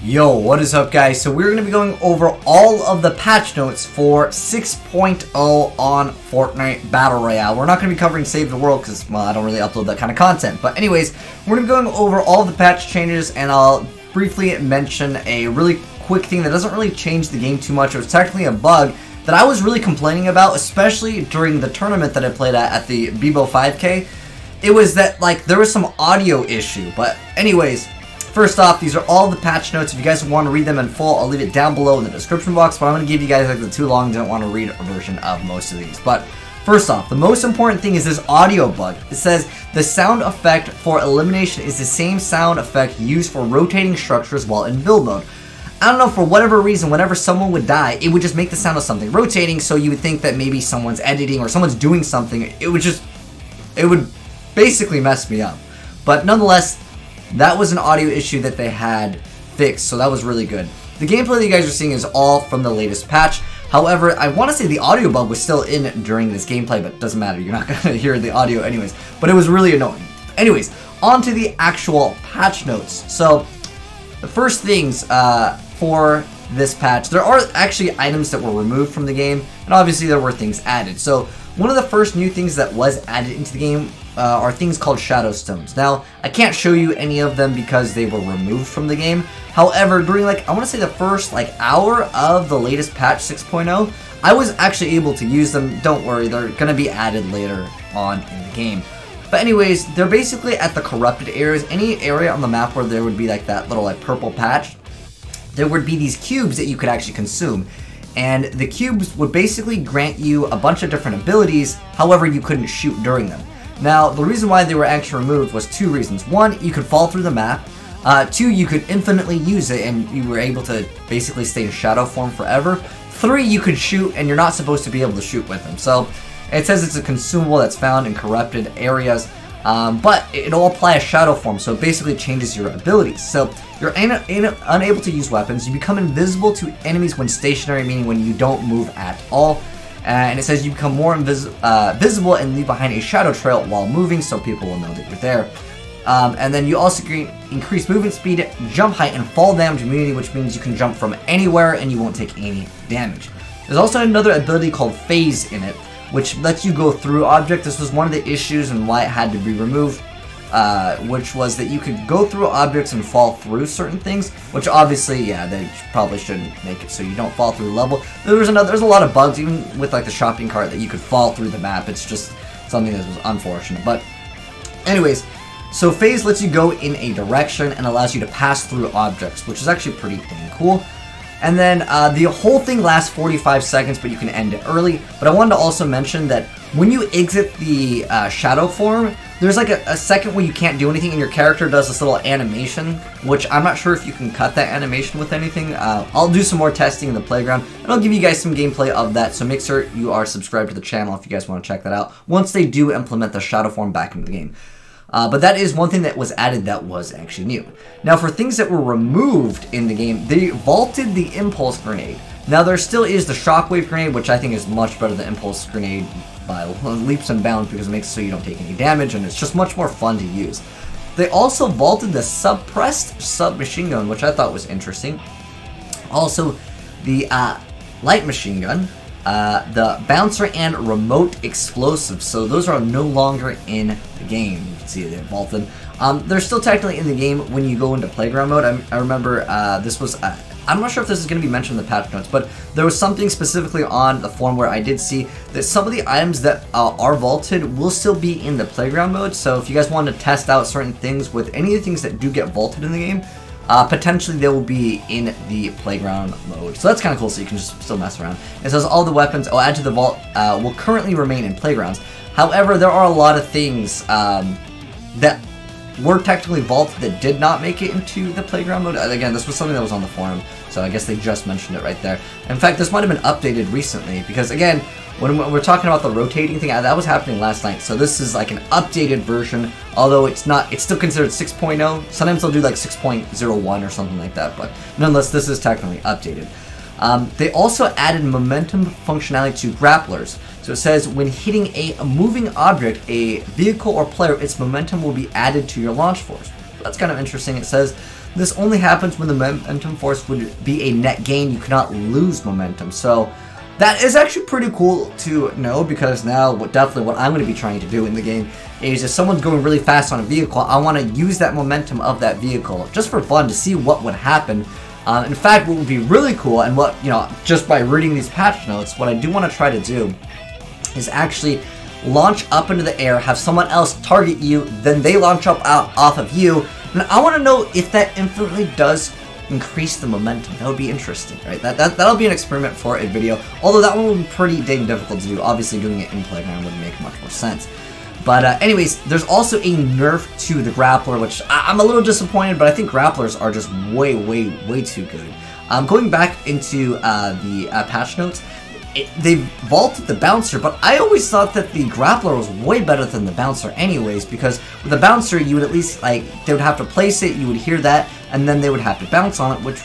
Yo, what is up guys? So we're going to be going over all of the patch notes for 6.0 on Fortnite Battle Royale. We're not going to be covering Save the World because, well, I don't really upload that kind of content. But anyways, we're going to be going over all the patch changes, and I'll briefly mention a really quick thing that doesn't really change the game too much. It was technically a bug that I was really complaining about, especially during the tournament that I played at the P.O 5K. It was that, like, there was some audio issue. But anyways, first off, these are all the patch notes. If you guys want to read them in full, I'll leave it down below in the description box, but I'm going to give you guys like the too long, didn't want to read a version of most of these. But first off, the most important thing is this audio bug. It says the sound effect for elimination is the same sound effect used for rotating structures while in build mode. I don't know, for whatever reason, whenever someone would die, it would just make the sound of something rotating, so you would think that maybe someone's editing or someone's doing something. It would basically mess me up. But nonetheless, that was an audio issue that they had fixed, so that was really good. The gameplay that you guys are seeing is all from the latest patch. However, I want to say the audio bug was still in during this gameplay, but it doesn't matter. You're not going to hear the audio anyways. But it was really annoying. Anyways, on to the actual patch notes. So, the first things for this patch, there are actually items that were removed from the game, and obviously there were things added. So, one of the first new things that was added into the game are things called shadow stones. Now, I can't show you any of them because they were removed from the game. However, during I want to say the first hour of the latest patch 6.0, I was actually able to use them. Don't worry, they're going to be added later on in the game. But anyways, they're basically at the corrupted areas. Any area on the map where there would be that little purple patch, there would be these cubes that you could actually consume. And the cubes would basically grant you a bunch of different abilities, however you couldn't shoot during them. Now, the reason why they were actually removed was two reasons. One, you could fall through the map. Two, you could infinitely use it and you were able to basically stay in shadow form forever. Three, you could shoot and you're not supposed to be able to shoot with them. So, it says it's a consumable that's found in corrupted areas, but it'll apply a shadow form, so it basically changes your abilities. So, you're unable to use weapons. You become invisible to enemies when stationary, meaning when you don't move at all. And it says you become more visible and leave behind a shadow trail while moving, so people will know that you're there. And then you also increase movement speed, jump height, and fall damage immunity, which means you can jump from anywhere and you won't take any damage. There's also another ability called Phase in it, which lets you go through objects. This was one of the issues and why it had to be removed, which was that you could go through objects and fall through certain things, which obviously, yeah, they probably shouldn't make it so you don't fall through the level. There's a lot of bugs, even with the shopping cart, that you could fall through the map. It's just something that was unfortunate. But anyways, so Phase lets you go in a direction and allows you to pass through objects, which is actually pretty dang cool. And then the whole thing lasts 45 seconds, but you can end it early. But I wanted to also mention that when you exit the shadow form, there's a second where you can't do anything and your character does this little animation, which I'm not sure if you can cut that animation with anything. I'll do some more testing in the playground, and I'll give you guys some gameplay of that, so make sure you are subscribed to the channel if you guys want to check that out, once they do implement the shadow form back into the game. But that is one thing that was added that was actually new. Now, for things that were removed in the game, they vaulted the Impulse Grenade. Now, there still is the Shockwave Grenade, which I think is much better than Impulse Grenade by leaps and bounds because it makes it so you don't take any damage, and it's just much more fun to use. They also vaulted the Suppressed Submachine Gun, which I thought was interesting. Also, the Light Machine Gun, the Bouncer, and Remote Explosives. So those are no longer in the game. You can see they vaulted. They're still technically in the game when you go into Playground mode. I remember this was... I'm not sure if this is going to be mentioned in the patch notes, but there was something specifically on the forum where I did see that some of the items that are vaulted will still be in the Playground mode. So if you guys want to test out certain things with any of the things that do get vaulted in the game, potentially they will be in the Playground mode. So that's kind of cool, so you can just still mess around. It says all the weapons added to the vault will currently remain in Playgrounds. However, there are a lot of things that were technically vaulted that did not make it into the Playground mode. Again, this was something that was on the forum, so I guess they just mentioned it right there. In fact, this might have been updated recently, because again, when we're talking about the rotating thing, that was happening last night, so this is an updated version, although it's still considered 6.0. Sometimes they'll do 6.01 or something like that, but nonetheless, this is technically updated. They also added momentum functionality to grapplers. So it says, when hitting a moving object, a vehicle or player, its momentum will be added to your launch force. That's kind of interesting. It says, This only happens when the momentum force would be a net gain. You cannot lose momentum. So that is actually pretty cool to know, because now definitely what I'm going to be trying to do in the game is if someone's going really fast on a vehicle, I want to use that momentum of that vehicle just for fun to see what would happen. In fact, what would be really cool, and what, just by reading these patch notes, what I do want to try to do is actually launch up into the air, have someone else target you, then they launch up out off of you, and I want to know if that infinitely does increase the momentum. That would be interesting, right? That'll be an experiment for a video, although that one would be pretty dang difficult to do. Obviously, doing it in Playground would make much more sense. But anyways, there's also a nerf to the grappler, which I'm a little disappointed, but I think grapplers are just way, way, way too good. Going back into the patch notes, they vaulted the bouncer, but I always thought that the grappler was way better than the bouncer anyways, because with the bouncer, you would at least, they would have to place it, you would hear that, and then they would have to bounce on it, which,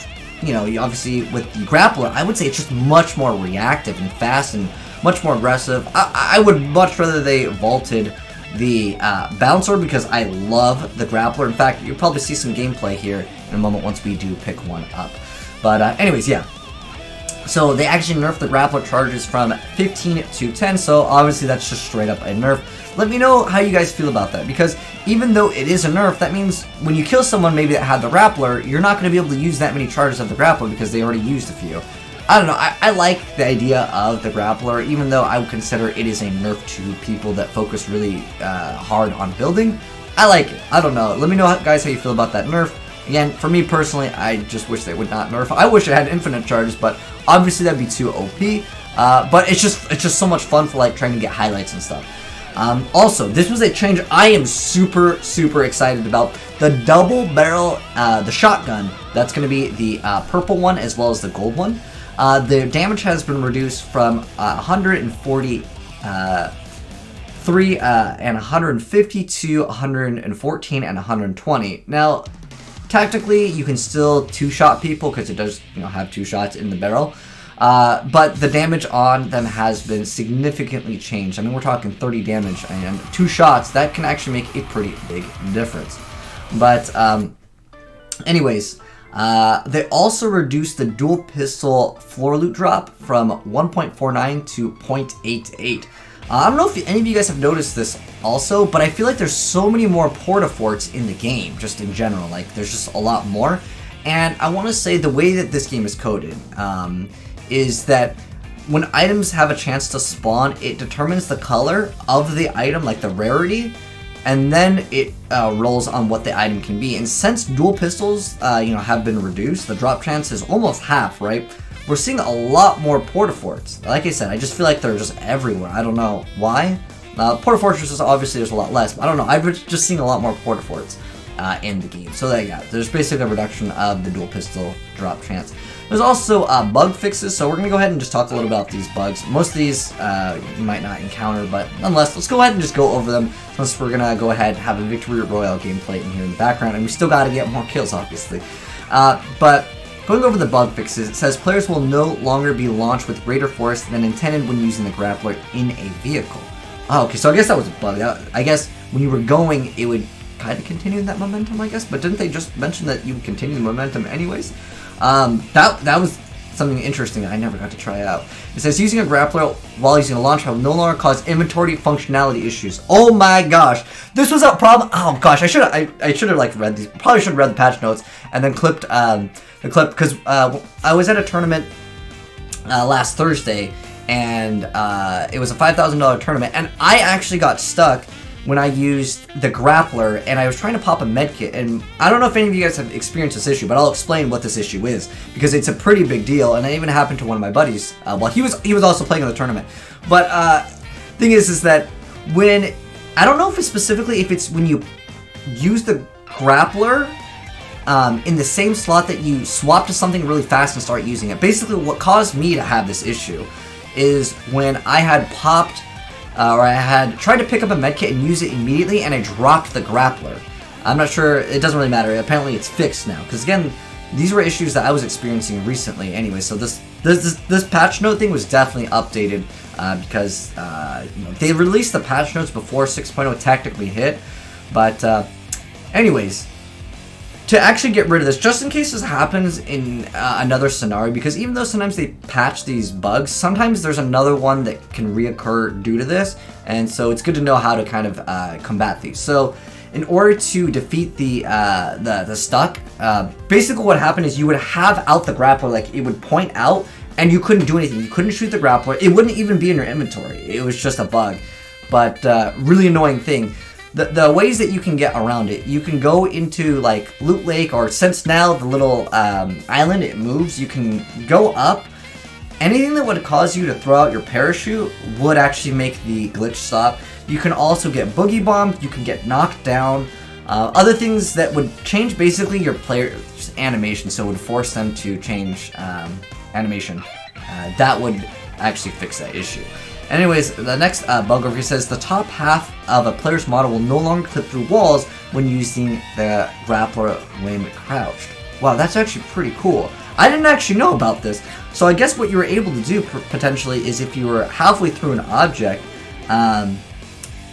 obviously with the grappler, I would say it's just much more reactive and fast and much more aggressive. I would much rather they vaulted the bouncer, because I love the grappler. In fact, you'll probably see some gameplay here in a moment once we do pick one up. But anyways, yeah. So they actually nerfed the grappler charges from 15 to 10, so obviously that's just straight up a nerf. Let me know how you guys feel about that, because even though it is a nerf, that means when you kill someone maybe that had the grappler, you're not going to be able to use that many charges of the grappler because they already used a few. I don't know, I like the idea of the grappler, even though I would consider it is a nerf to people that focus really hard on building. I like it. I don't know. Let me know, guys, how you feel about that nerf. Again, for me personally, I just wish they would not nerf. I wish it had infinite charges, but obviously that'd be too OP. But it's just so much fun for trying to get highlights and stuff. Also, this was a change I am super, super excited about. The double barrel, the shotgun, that's going to be the purple one as well as the gold one. The damage has been reduced from 143 and 150 to 114 and 120. Now, tactically, you can still two-shot people because it does, have two shots in the barrel. But the damage on them has been significantly changed. I mean, we're talking 30 damage, and two shots, that can actually make a pretty big difference. But, anyways, they also reduced the dual pistol floor loot drop from 1.49 to 0.88. I don't know if any of you guys have noticed this also, but I feel like there's so many more porta-forts in the game, just in general. There's just a lot more. And I want to say the way that this game is coded is that when items have a chance to spawn, it determines the color of the item, the rarity, and then it rolls on what the item can be. And since dual pistols, have been reduced, the drop chance is almost half, right? We're seeing a lot more porta-forts. Like I said, I just feel like they're just everywhere. I don't know why. Porta-fortresses, obviously, there's a lot less. But I don't know. I've just seen a lot more porta-forts in the game. So, yeah, there's basically a reduction of the dual pistol drop chance. There's also bug fixes, so we're going to go ahead and just talk a little about these bugs. Most of these you might not encounter, but nonetheless, let's go ahead and just go over them, since we're going to go ahead and have a Victory Royale gameplay in here in the background, and we still got to get more kills, obviously. But going over the bug fixes, it says players will no longer be launched with greater force than intended when using the grappler in a vehicle. Oh, okay, so I guess that was a bug. I guess when you were going, it would kind of continue that momentum, I guess, but didn't they just mention that you would continue the momentum anyways? That was something interesting that I never got to try out. It says using a grappler while using a launcher will no longer cause inventory functionality issues. Oh my gosh, this was a problem. Oh gosh, I should have read these. Probably should have read the patch notes and then clipped the clip, because I was at a tournament last Thursday, and it was a $5,000 tournament, and I actually got stuck when I used the grappler, and I was trying to pop a medkit, and I don't know if any of you guys have experienced this issue, but I'll explain what this issue is, because it's a pretty big deal, and it even happened to one of my buddies. Well, he was also playing in the tournament, but thing is that when, I don't know if it's specifically if it's when you use the grappler in the same slot that you swap to something really fast and start using it. Basically, what caused me to have this issue is when I had popped or I had tried to pick up a medkit and use it immediately, and I dropped the grappler. I'm not sure, it doesn't really matter. Apparently it's fixed now, because again, these were issues that I was experiencing recently anyway, so this patch note thing was definitely updated because they released the patch notes before 6.0 technically hit, but anyways, to actually get rid of this, just in case this happens in another scenario, because even though sometimes they patch these bugs, sometimes there's another one that can reoccur due to this, and so it's good to know how to kind of combat these. So in order to defeat the stuck, basically what happened is you would have out the grappler, like it would point out, and you couldn't do anything. You couldn't shoot the grappler. It wouldn't even be in your inventory. It was just a bug. But really annoying thing. The ways that you can get around it, you can go into like Loot Lake, or since now the little island, it moves, you can go up. Anything that would cause you to throw out your parachute would actually make the glitch stop. You can also get boogie bombed, you can get knocked down. Other things that would change basically your player's animation, so it would force them to change animation. That would actually fix that issue. Anyways, the next bug over here says the top half of a player's model will no longer clip through walls when using the grappler when crouched. Wow, that's actually pretty cool. I didn't actually know about this. So I guess what you were able to do potentially is if you were halfway through an object,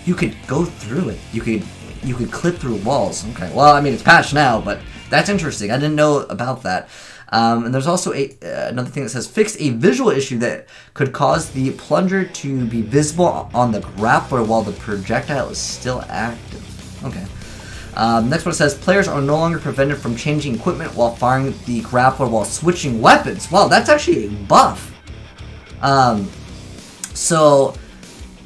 you could go through it. You could clip through walls. Okay, well, I mean, it's patched now, but that's interesting. I didn't know about that. And there's also another thing that says, fix a visual issue that could cause the plunger to be visible on the grappler while the projectile is still active. Okay. Next one says, players are no longer prevented from changing equipment while firing the grappler while switching weapons. Wow, that's actually a buff. So,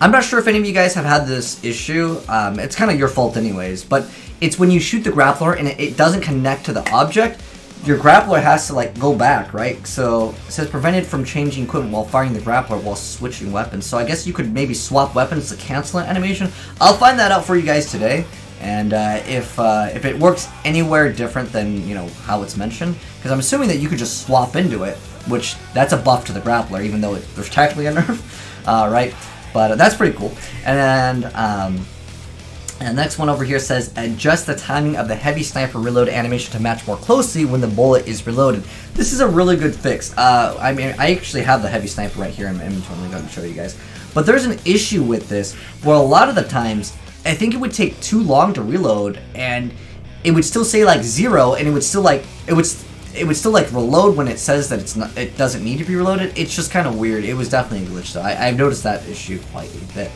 I'm not sure if any of you guys have had this issue. It's kind of your fault anyways, but it's when you shoot the grappler and it doesn't connect to the object, your grappler has to like go back, right? So it says prevented from changing equipment while firing the grappler while switching weapons. So I guess you could maybe swap weapons to cancel an animation. I'll find that out for you guys today. And if it works anywhere different than, you know, how it's mentioned, because I'm assuming that you could just swap into it, which that's a buff to the grappler, even though there's technically a nerf, right? But that's pretty cool. And the next one over here says, adjust the timing of the heavy sniper reload animation to match more closely when the bullet is reloaded. This is a really good fix. I mean, I actually have the heavy sniper right here in my inventory. I'm going to show you guys. But there's an issue with this, where a lot of the times, I think it would take too long to reload, and it would still say like 0, and it would still like, it would still like reload when it says that it doesn't need to be reloaded. It's just kind of weird. It was definitely a glitch, so I've noticed that issue quite a bit.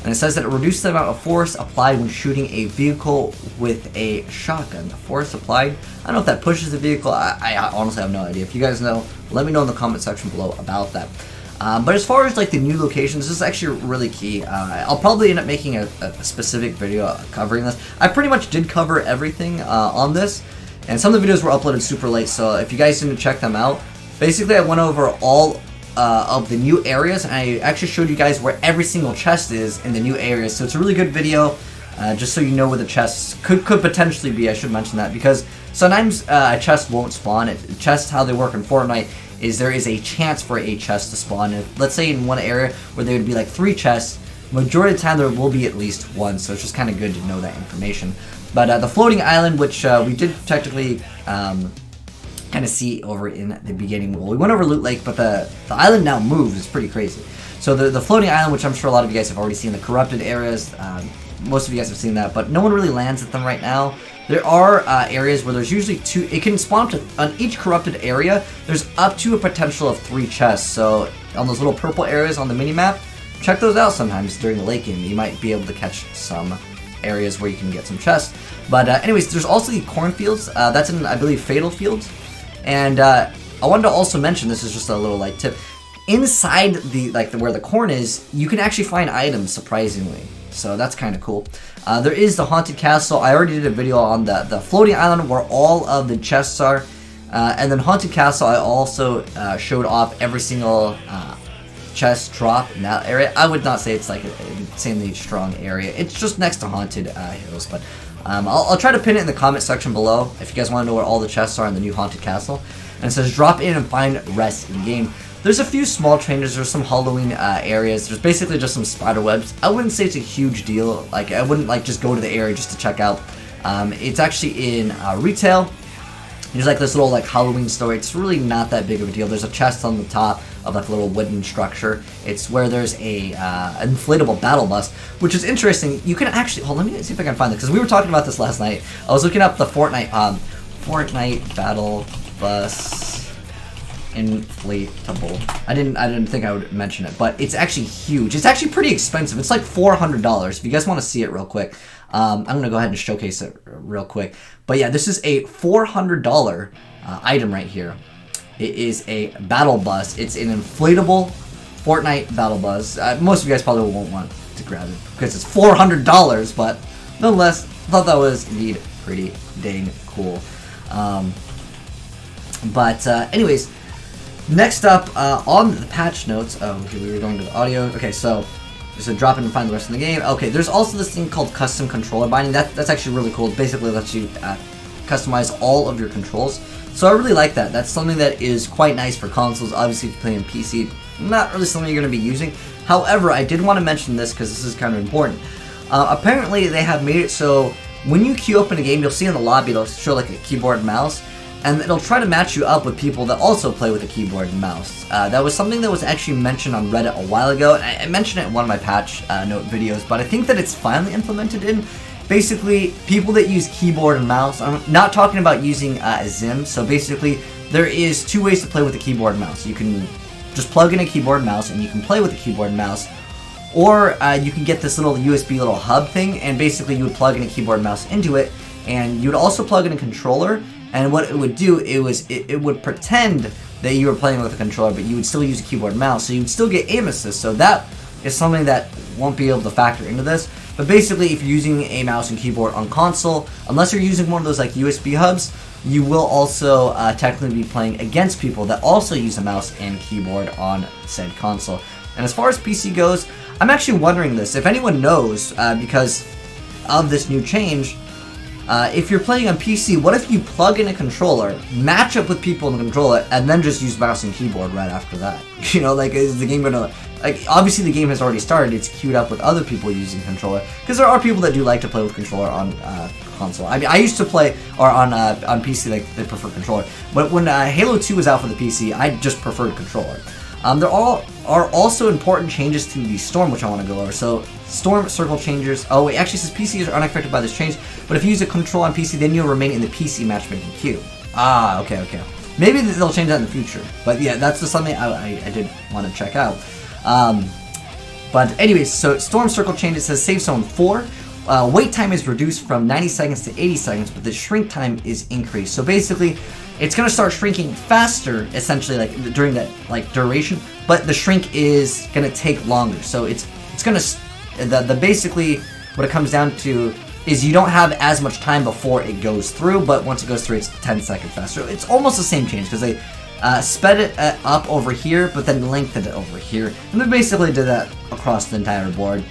And it says that it reduces the amount of force applied when shooting a vehicle with a shotgun. The force applied, I don't know if that pushes the vehicle. I honestly have no idea. If you guys know, let me know in the comment section below about that. But as far as like the new locations, this is actually really key. I'll probably end up making a specific video covering this. I pretty much did cover everything on this, and some of the videos were uploaded super late, so if you guys didn't check them out, basically I went over all of the new areas, and I actually showed you guys where every single chest is in the new areas. So it's a really good video, just so you know where the chests could potentially be. I should mention that, because sometimes a chest won't spawn. Chests, how they work in Fortnite, is there is a chance for a chest to spawn. If, let's say in one area where there would be like 3 chests, majority of the time there will be at least 1, so it's just kind of good to know that information. But the floating island, which we did technically kind of see over in the beginning. Well, we went over Loot Lake, but the island now moves. It's pretty crazy. So the floating island, which I'm sure a lot of you guys have already seen, the corrupted areas, most of you guys have seen that, but no one really lands at them right now. There are areas where there's usually 2, it can spawn to, on each corrupted area, there's up to a potential of 3 chests. So on those little purple areas on the minimap, check those out sometimes during the late game. You might be able to catch some areas where you can get some chests. But anyways, there's also the cornfields. That's in, I believe, Fatal Fields. And I wanted to also mention, this is just a little like tip, inside the where the corn is, you can actually find items, surprisingly. So that's kind of cool. There is the Haunted Castle. I already did a video on the floating island where all of the chests are. And then Haunted Castle, I also showed off every single chest drop in that area. I would not say it's like an insanely strong area. It's just next to Haunted Hills, but I'll try to pin it in the comment section below if you guys want to know where all the chests are in the new Haunted Castle. And it says drop in and find rest in game. There's a few small changes. There's some Halloween areas. There's basically just some spider webs. I wouldn't say it's a huge deal. Like, I wouldn't like just go to the area just to check out. It's actually in retail. There's like this little like Halloween store. It's really not that big of a deal. There's a chest on the top of like a little wooden structure. It's where there's a inflatable battle bus, which is interesting. You can actually, hold on, let me see if I can find it, because we were talking about this last night. I was looking up the Fortnite Fortnite Battle Bus inflatable. I didn't think I would mention it, but it's actually huge. It's actually pretty expensive. It's like $400. If you guys want to see it real quick, I'm gonna go ahead and showcase it real quick. But yeah, this is a $400 item right here. It is a battle bus. It's an inflatable Fortnite battle bus. Most of you guys probably won't want to grab it because it's $400, but nonetheless, I thought that was indeed pretty dang cool. Anyways, next up on the patch notes, okay, we were going to the audio. Okay, so drop in and find the rest of the game. Okay, there's also this thing called custom controller binding. That's actually really cool. It basically lets you customize all of your controls. So I really like that. That's something that is quite nice for consoles. Obviously, if you play on PC, not really something you're going to be using. However, I did want to mention this because this is kind of important. Apparently, they have made it so when you queue up in a game, you'll see in the lobby, it'll show like a keyboard and mouse, and it'll try to match you up with people that also play with a keyboard and mouse. That was something that was actually mentioned on Reddit a while ago, and I mentioned it in one of my patch note videos, but I think that it's finally implemented in. Basically, people that use keyboard and mouse, I'm not talking about using Zim, so basically, there is two ways to play with the keyboard and mouse. You can just plug in a keyboard and mouse, and you can play with the keyboard and mouse, or you can get this little USB little hub thing, and basically you would plug in a keyboard and mouse into it, and you would also plug in a controller, and what it would do, it would pretend that you were playing with a controller, but you would still use a keyboard and mouse, so you would still get aim assist, so that is something that won't be able to factor into this. But basically, if you're using a mouse and keyboard on console, unless you're using one of those like USB hubs, you will also technically be playing against people that also use a mouse and keyboard on said console. And as far as PC goes, I'm actually wondering this. If anyone knows, because of this new change, if you're playing on PC, what if you plug in a controller, match up with people in the controller, and then just use mouse and keyboard right after that? You know, like, is the game gonna... Like, obviously the game has already started, it's queued up with other people using controller, because there are people that do like to play with controller on console. I mean, I used to play, or on PC, like, they prefer controller, but when Halo 2 was out for the PC, I just preferred controller. There are also important changes to the Storm, which I want to go over. So, Storm circle changes. Oh, it actually says PCs are unaffected by this change, but if you use a control on PC, then you'll remain in the PC matchmaking queue. Ah, okay. Maybe they'll change that in the future. But yeah, that's just something I did want to check out. But anyways, so Storm circle changes. It says Save Zone 4. Wait time is reduced from 90 seconds to 80 seconds, but the shrink time is increased. So basically, it's going to start shrinking faster, essentially, like during that like duration, but the shrink is going to take longer. So it's going to basically what it comes down to is you don't have as much time before it goes through, but once it goes through, it's 10 seconds faster. It's almost the same change because they sped it up over here, but then lengthened it over here, and they basically did that across the entire board.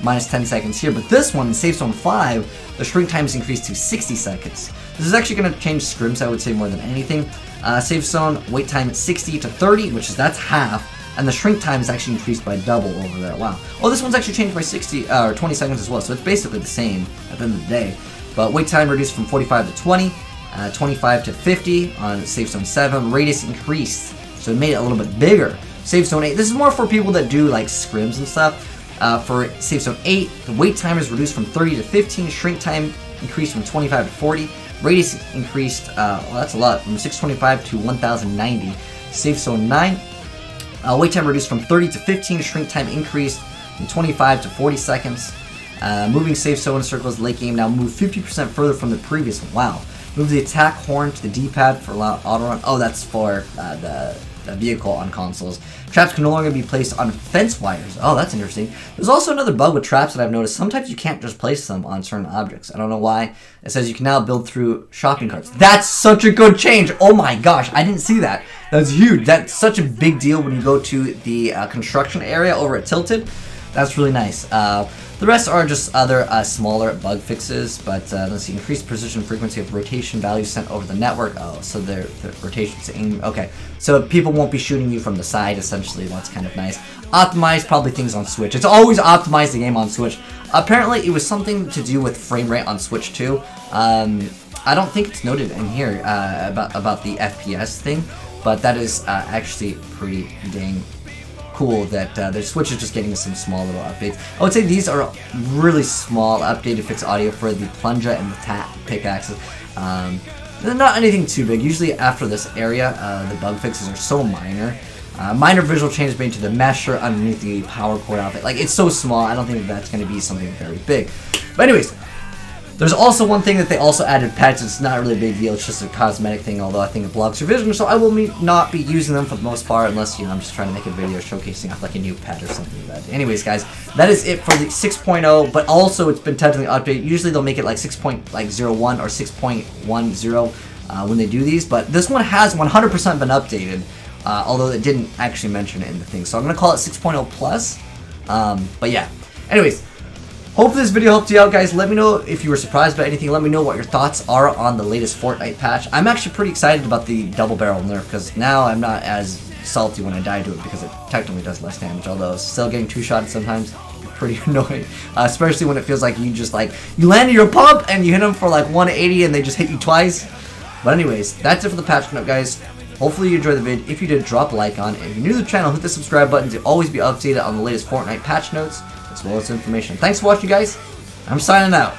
Minus 10 seconds here, but this one, Save Zone 5, the shrink time is increased to 60 seconds. This is actually going to change scrims, I would say, more than anything. Save Zone, wait time 60 to 30, that's half, and the shrink time is actually increased by double over there. Wow. Oh, this one's actually changed by 60, or 20 seconds as well, so it's basically the same at the end of the day. But wait time reduced from 45 to 20, 25 to 50 on Save Zone 7, radius increased, so it made it a little bit bigger. Save Zone 8, this is more for people that do, like, scrims and stuff. For Save Zone 8, the wait time is reduced from 30 to 15, shrink time increased from 25 to 40, radius increased, well, that's a lot, from 625 to 1090. Save Zone 9, wait time reduced from 30 to 15, shrink time increased from 25 to 40 seconds. Moving Save Zone circles late game now move 50% further from the previous one. Wow. Move the attack horn to the D-pad for auto run. Oh, that's for the vehicle on consoles. Traps can no longer be placed on fence wires. Oh, that's interesting. There's also another bug with traps that I've noticed. Sometimes you can't just place them on certain objects. I don't know why. It says you can now build through shopping carts. That's such a good change. Oh my gosh, I didn't see that. That's huge. That's such a big deal when you go to the construction area over at Tilted. That's really nice. The rest are just other smaller bug fixes, but let's see, increased precision frequency of rotation values sent over the network. Oh, so the rotation's aim. Okay, so people won't be shooting you from the side, essentially. That's kind of nice. Optimize probably things on Switch. It's always optimized the game on Switch. Apparently, it was something to do with frame rate on Switch too. I don't think it's noted in here about the FPS thing, but that is actually pretty dang cool that their Switch is just getting some small little updates. I would say these are really small updated fix audio for the plunger and the tap pickaxes. Not anything too big. Usually after this area, the bug fixes are so minor. Minor visual changes made to the mesh shirt underneath the power cord outfit. Like, it's so small, I don't think that's going to be something very big. But anyways, there's also one thing that they also added pets. It's not really a big deal, it's just a cosmetic thing, although I think it blocks your vision, so I will not be using them for the most part, unless, you know, I'm just trying to make a video showcasing off like a new pet or something like that. Anyways, guys, that is it for the 6.0, but also it's been technically updated. Usually they'll make it like 6.01 or 6.10 when they do these, but this one has 100% been updated, although it didn't actually mention it in the thing, so I'm going to call it 6.0 plus, but yeah. Anyways, hope this video helped you out, guys. Let me know if you were surprised by anything. Let me know what your thoughts are on the latest Fortnite patch. I'm actually pretty excited about the double barrel nerf, because now I'm not as salty when I die to it, because it technically does less damage, although still getting two-shotted sometimes can be pretty annoying, especially when it feels like you just you landed your pump and you hit them for like 180 and they just hit you twice. But anyways, that's it for the patch note, guys. Hopefully you enjoyed the vid. If you did, drop a like on it. If you're new to the channel, hit the subscribe button to always be updated on the latest Fortnite patch notes, as well as information. Thanks for watching, guys. I'm signing out.